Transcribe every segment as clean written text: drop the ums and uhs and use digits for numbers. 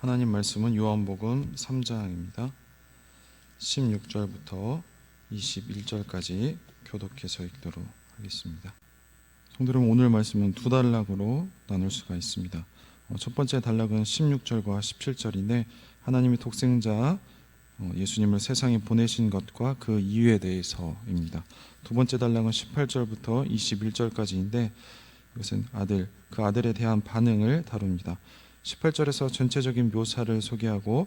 하나님 말씀은 요한복음 3장입니다. 16절부터 21절까지 교독해서 읽도록 하겠습니다. 성도 여러분, 오늘 말씀은 두 단락으로 나눌 수가 있습니다. 첫 번째 단락은 16절과 17절인데 하나님이 독생자 예수님을 세상에 보내신 것과 그 이유에 대해서입니다. 두 번째 단락은 18절부터 21절까지인데 이것은 그 아들에 대한 반응을 다룹니다. 18절에서 전체적인 묘사를 소개하고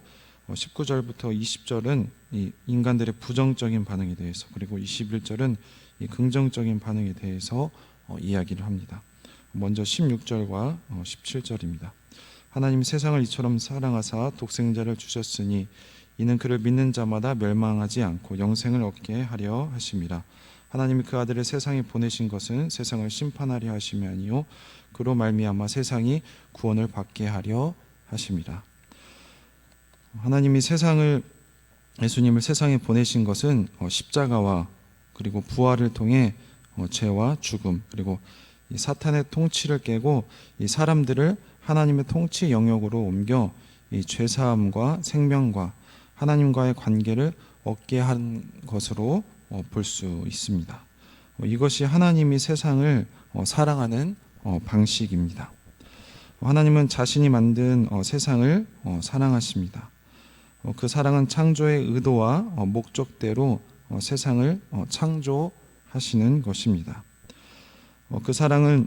19절부터 20절은 이 인간들의 부정적인 반응에 대해서, 그리고 21절은 이 긍정적인 반응에 대해서 이야기를 합니다. 먼저 16절과 17절입니다. 하나님 세상을 이처럼 사랑하사 독생자를 주셨으니 이는 그를 믿는 자마다 멸망하지 않고 영생을 얻게 하려 하심이라. 하나님이 그 아들을 세상에 보내신 것은 세상을 심판하려 하심이 아니요 그로 말미암아 세상이 구원을 받게 하려 하심이라. 하나님이 예수님을 세상에 보내신 것은 십자가와 그리고 부활을 통해 죄와 죽음, 그리고 이 사탄의 통치를 깨고 이 사람들을 하나님의 통치 영역으로 옮겨 이 죄사함과 생명과 하나님과의 관계를 얻게 한 것으로 볼 수 있습니다. 이것이 하나님이 세상을 사랑하는 방식입니다. 하나님은 자신이 만든 세상을 사랑하십니다. 그 사랑은 창조의 의도와 목적대로 세상을 창조하시는 것입니다. 그 사랑은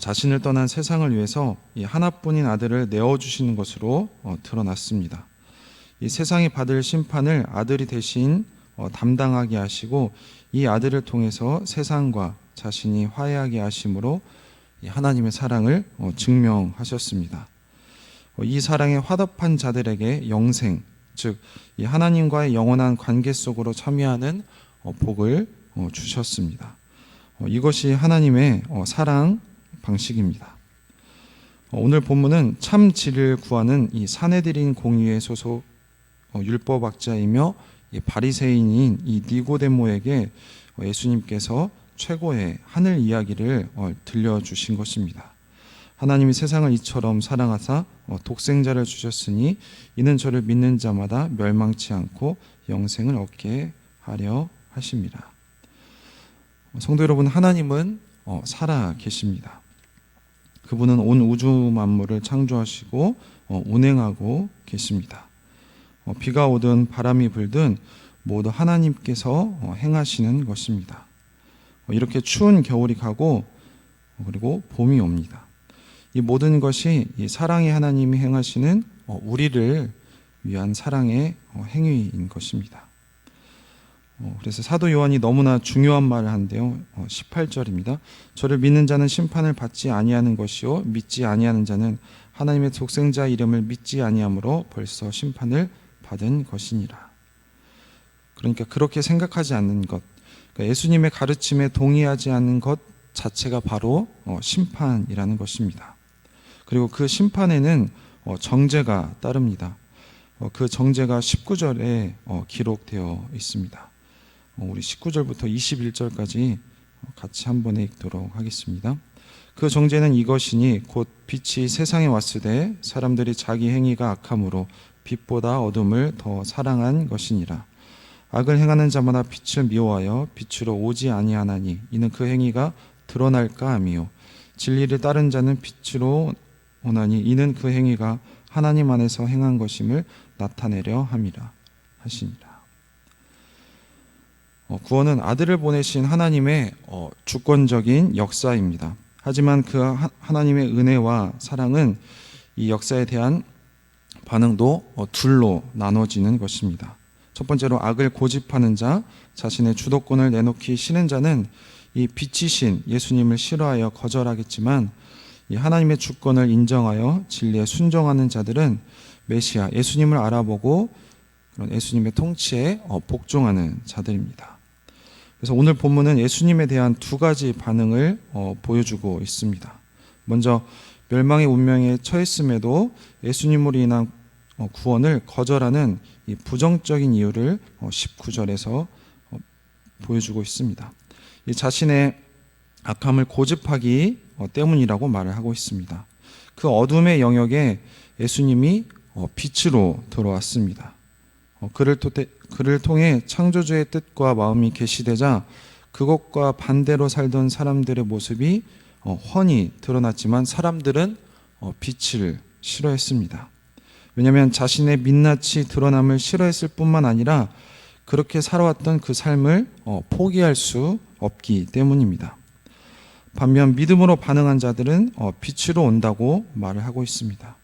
자신을 떠난 세상을 위해서 이 하나뿐인 아들을 내어주시는 것으로 드러났습니다. 이 세상이 받을 심판을 아들이 대신 담당하게 하시고 이 아들을 통해서 세상과 자신이 화해하게 하심으로 하나님의 사랑을 증명하셨습니다. 이 사랑에 화답한 자들에게 영생, 즉 이 하나님과의 영원한 관계 속으로 참여하는 복을 주셨습니다. 이것이 하나님의 사랑 방식입니다. 오늘 본문은 참 진리를 구하는 이 사내들인 공의회 소속 율법학자이며 바리새인인 이 니고데모에게 예수님께서 최고의 하늘 이야기를 들려주신 것입니다. 하나님이 세상을 이처럼 사랑하사 독생자를 주셨으니 이는 저를 믿는 자마다 멸망치 않고 영생을 얻게 하려 하심이라. 성도 여러분, 하나님은 살아 계십니다. 그분은 온 우주 만물을 창조하시고 운행하고 계십니다. 비가 오든 바람이 불든 모두 하나님께서 행하시는 것입니다. 이렇게 추운 겨울이 가고 그리고 봄이 옵니다. 이 모든 것이 이 사랑의 하나님이 행하시는 우리를 위한 사랑의 행위인 것입니다. 그래서 사도 요한이 너무나 중요한 말을 하는데요. 18절입니다. 저를 믿는 자는 심판을 받지 아니하는 것이요 믿지 아니하는 자는 하나님의 독생자 이름을 믿지 아니함으로 벌써 심판을 받은 것이니라. 그러니까 그렇게 생각하지 않는 것, 그러니까 예수님의 가르침에 동의하지 않는 것 자체가 바로 심판이라는 것입니다. 그리고 그 심판에는 정죄가 따릅니다. 그 정죄가 19절에 기록되어 있습니다. 우리 19절부터 21절까지 같이 한 번에 읽도록 하겠습니다. 그 정죄는 이것이니 곧 빛이 세상에 왔을 때 사람들이 자기 행위가 악함으로 빛보다 어둠을 더 사랑한 것이니라. 악을 행하는 자마다 빛을 미워하여 빛으로 오지 아니하나니 이는 그 행위가 드러날까 함이요 진리를 따른 자는 빛으로 오나니 이는 그 행위가 하나님 안에서 행한 것임을 나타내려 함이라 하시니라. 구원은 아들을 보내신 하나님의 주권적인 역사입니다. 하지만 그 하나님의 은혜와 사랑은 이 역사에 대한 반응도 둘로 나눠지는 것입니다. 첫 번째로 악을 고집하는 자, 자신의 주도권을 내놓기 싫은 자는 이 빛이신 예수님을 싫어하여 거절하겠지만 이 하나님의 주권을 인정하여 진리에 순종하는 자들은 메시아 예수님을 알아보고 그런 예수님의 통치에 복종하는 자들입니다. 그래서 오늘 본문은 예수님에 대한 두 가지 반응을 보여주고 있습니다. 먼저 멸망의 운명에 처했음에도 예수님으로 인한 구원을 거절하는 이 부정적인 이유를 19절에서 보여주고 있습니다. 이 자신의 악함을 고집하기 때문이라고 말을 하고 있습니다. 그 어둠의 영역에 예수님이 빛으로 들어왔습니다. 그를 통해 창조주의 뜻과 마음이 계시되자 그것과 반대로 살던 사람들의 모습이 훤히 드러났지만 사람들은 빛을 싫어했습니다. 왜냐하면 자신의 민낯이 드러남을 싫어했을 뿐만 아니라 그렇게 살아왔던 그 삶을 포기할 수 없기 때문입니다. 반면 믿음으로 반응한 자들은 빛으로 온다고 말을 하고 있습니다.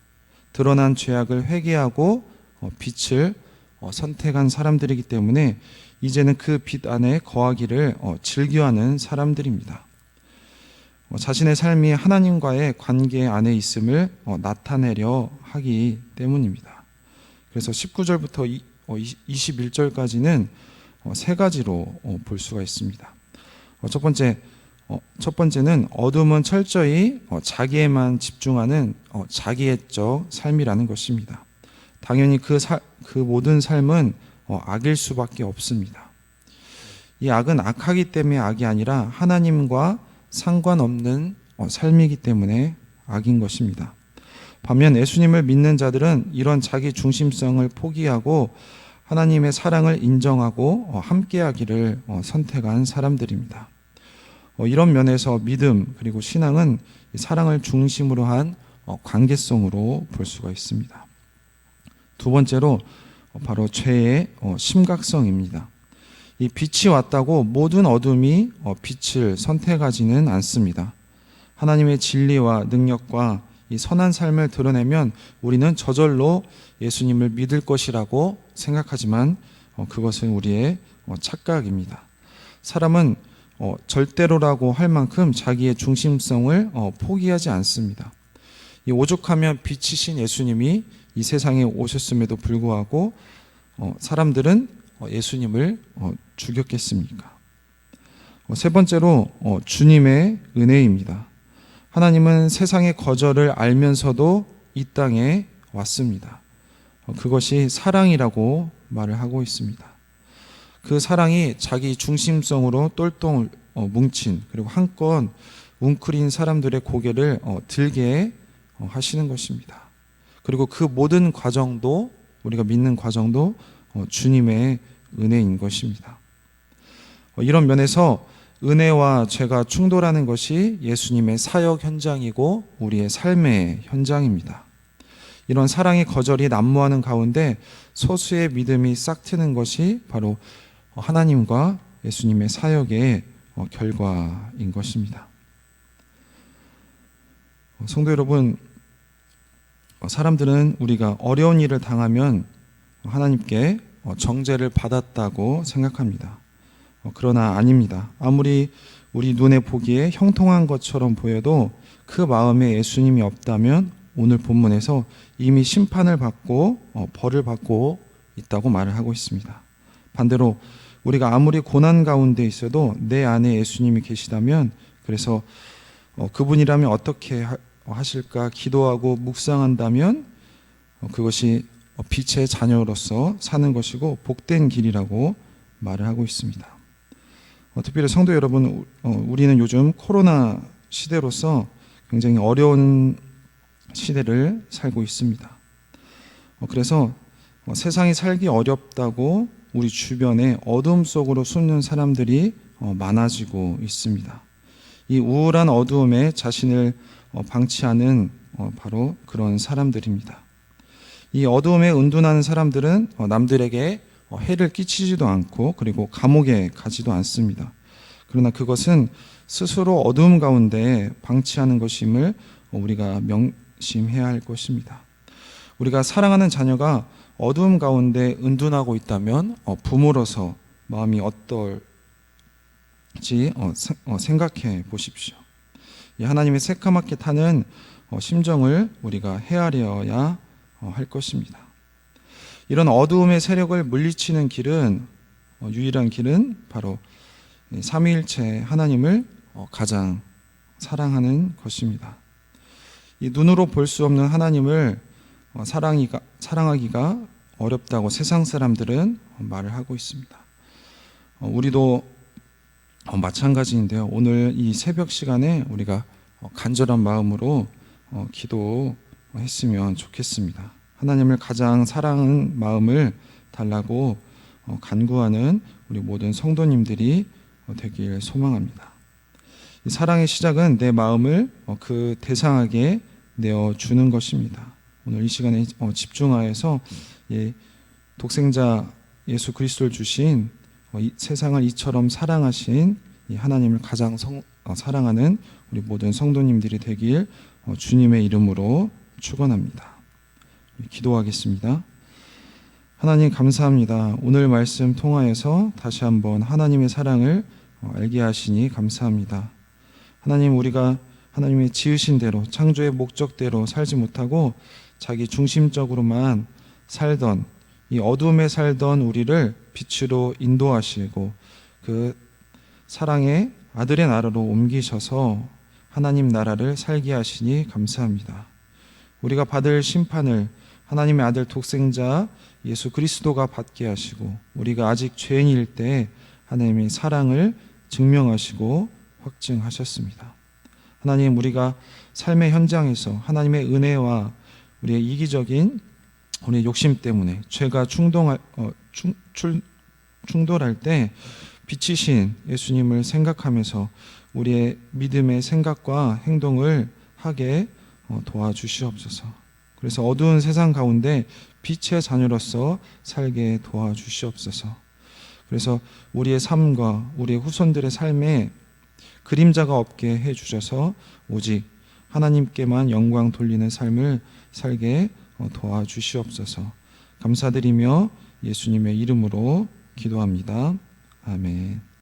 드러난 죄악을 회개하고 빛을 선택한 사람들이기 때문에 이제는 그 빛 안에 거하기를 즐겨하는 사람들입니다. 자신의 삶이 하나님과의 관계 안에 있음을 나타내려 하기 때문입니다. 그래서 19절부터 21절까지는 세 가지로 볼 수가 있습니다. 첫 번째는 어둠은 철저히 자기에만 집중하는 자기애적 삶이라는 것입니다. 당연히 그 모든 삶은 악일 수밖에 없습니다. 이 악은 악하기 때문에 악이 아니라 하나님과 상관없는 삶이기 때문에 악인 것입니다. 반면 예수님을 믿는 자들은 이런 자기 중심성을 포기하고 하나님의 사랑을 인정하고 함께하기를 선택한 사람들입니다. 이런 면에서 믿음 그리고 신앙은 사랑을 중심으로 한 관계성으로 볼 수가 있습니다. 두 번째로 바로 죄의 심각성입니다. 이 빛이 왔다고 모든 어둠이 빛을 선택하지는 않습니다. 하나님의 진리와 능력과 이 선한 삶을 드러내면 우리는 저절로 예수님을 믿을 것이라고 생각하지만 그것은 우리의 착각입니다. 사람은 절대로라고 할 만큼 자기의 중심성을 포기하지 않습니다. 이 오죽하면 빛이신 예수님이 이 세상에 오셨음에도 불구하고 사람들은 예수님을 죽였겠습니까? 세 번째로 주님의 은혜입니다. 하나님은 세상의 거절을 알면서도 이 땅에 왔습니다. 그것이 사랑이라고 말을 하고 있습니다. 그 사랑이 자기 중심성으로 똘똘 뭉친 그리고 한껏 웅크린 사람들의 고개를 들게 하시는 것입니다. 그리고 그 모든 과정도 우리가 믿는 과정도 주님의 은혜인 것입니다. 이런 면에서 은혜와 죄가 충돌하는 것이 예수님의 사역 현장이고 우리의 삶의 현장입니다. 이런 사랑의 거절이 난무하는 가운데 소수의 믿음이 싹트는 것이 바로 하나님과 예수님의 사역의 결과인 것입니다. 성도 여러분, 사람들은 우리가 어려운 일을 당하면 하나님께 정죄를 받았다고 생각합니다. 그러나 아닙니다. 아무리 우리 눈에 보기에 형통한 것처럼 보여도 그 마음에 예수님이 없다면 오늘 본문에서 이미 심판을 받고 벌을 받고 있다고 말을 하고 있습니다. 반대로 우리가 아무리 고난 가운데 있어도 내 안에 예수님이 계시다면 그래서 그분이라면 어떻게 하실까 기도하고 묵상한다면 그것이 빛의 자녀로서 사는 것이고 복된 길이라고 말을 하고 있습니다. 특별히 성도 여러분, 우리는 요즘 코로나 시대로서 굉장히 어려운 시대를 살고 있습니다. 그래서 세상이 살기 어렵다고 우리 주변에 어둠 속으로 숨는 사람들이 많아지고 있습니다. 이 우울한 어두움에 자신을 방치하는 바로 그런 사람들입니다. 이 어두움에 은둔하는 사람들은 남들에게 해를 끼치지도 않고 그리고 감옥에 가지도 않습니다. 그러나 그것은 스스로 어두움 가운데 방치하는 것임을 우리가 명심해야 할 것입니다. 우리가 사랑하는 자녀가 어두움 가운데 은둔하고 있다면 부모로서 마음이 어떨지 생각해 보십시오. 하나님의 새까맣게 타는 심정을 우리가 헤아려야 할 것입니다. 이런 어두움의 세력을 물리치는 길은 유일한 길은 바로 삼위일체 하나님을 가장 사랑하는 것입니다. 이 눈으로 볼 수 없는 하나님을 사랑하기가 어렵다고 세상 사람들은 말을 하고 있습니다. 우리도 마찬가지인데요. 오늘 이 새벽 시간에 우리가 간절한 마음으로 기도했으면 좋겠습니다. 하나님을 가장 사랑하는 마음을 달라고 간구하는 우리 모든 성도님들이 되길 소망합니다. 이 사랑의 시작은 내 마음을 그 대상에게 내어주는 것입니다. 오늘 이 시간에 집중하여서 독생자 예수 그리스도를 주신 이 세상을 이처럼 사랑하신 이 하나님을 가장 사랑하는 우리 모든 성도님들이 되길 주님의 이름으로 축원합니다. 기도하겠습니다. 하나님 감사합니다. 오늘 말씀 통하여서 다시 한번 하나님의 사랑을 알게 하시니 감사합니다. 하나님, 우리가 하나님의 지으신 대로 창조의 목적대로 살지 못하고 자기 중심적으로만 살던 이 어둠에 살던 우리를 빛으로 인도하시고 그 사랑의 아들의 나라로 옮기셔서 하나님 나라를 살게 하시니 감사합니다. 우리가 받을 심판을 하나님의 아들 독생자 예수 그리스도가 받게 하시고 우리가 아직 죄인일 때 하나님의 사랑을 증명하시고 확증하셨습니다. 하나님, 우리가 삶의 현장에서 하나님의 은혜와 우리의 이기적인 우리의 욕심 때문에 죄가 충돌할 때 빛이신 예수님을 생각하면서 우리의 믿음의 생각과 행동을 하게 도와주시옵소서. 그래서 어두운 세상 가운데 빛의 자녀로서 살게 도와주시옵소서. 그래서 우리의 삶과 우리의 후손들의 삶에 그림자가 없게 해주셔서 오직 하나님께만 영광 돌리는 삶을 살게 도와주시옵소서. 감사드리며 예수님의 이름으로 기도합니다. 아멘.